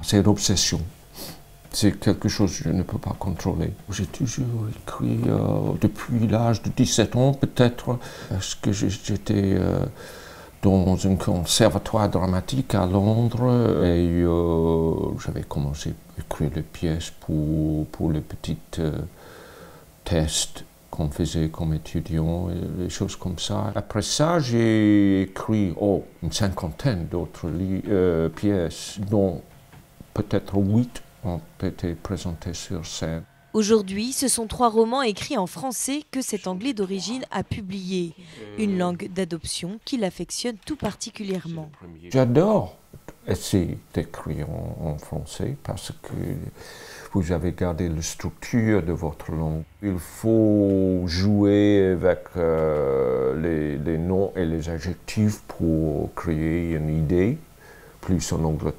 C'est l'obsession. C'est quelque chose que je ne peux pas contrôler. J'ai toujours écrit depuis l'âge de 17 ans peut-être, parce que j'étais dans un conservatoire dramatique à Londres et j'avais commencé à écrire des pièces pour les petites tests qu'on faisait comme étudiant, et des choses comme ça. Après ça, j'ai écrit une cinquantaine d'autres pièces, dont peut-être 8 ont été présentées sur scène. Aujourd'hui, ce sont 3 romans écrits en français que cet Anglais d'origine a publiés. Une langue d'adoption qu'il affectionne tout particulièrement. J'adore essayer d'écrire en français parce que vous avez gardé la structure de votre langue. Il faut jouer avec les noms et les adjectifs pour créer une idée, plus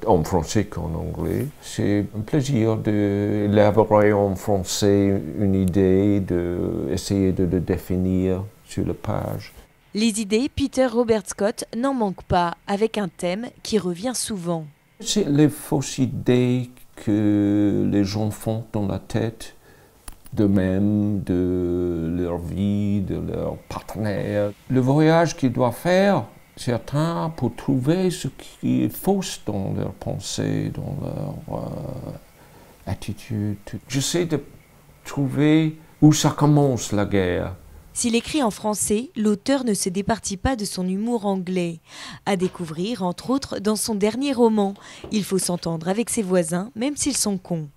en français qu'en anglais. C'est un plaisir d'élaborer en français une idée, d'essayer de le définir sur la page. Les idées, Peter Robert Scott n'en manque pas, avec un thème qui revient souvent. C'est les fausses idées que les gens font dans la tête d'eux-mêmes, de leur vie, de leur partenaire. Le voyage qu'ils doivent faire, certains, pour trouver ce qui est faux dans leur pensée, dans leur attitude. J'essaie de trouver où ça commence la guerre. S'il écrit en français, l'auteur ne se départit pas de son humour anglais. À découvrir, entre autres, dans son dernier roman. Il faut s'entendre avec ses voisins, même s'ils sont cons.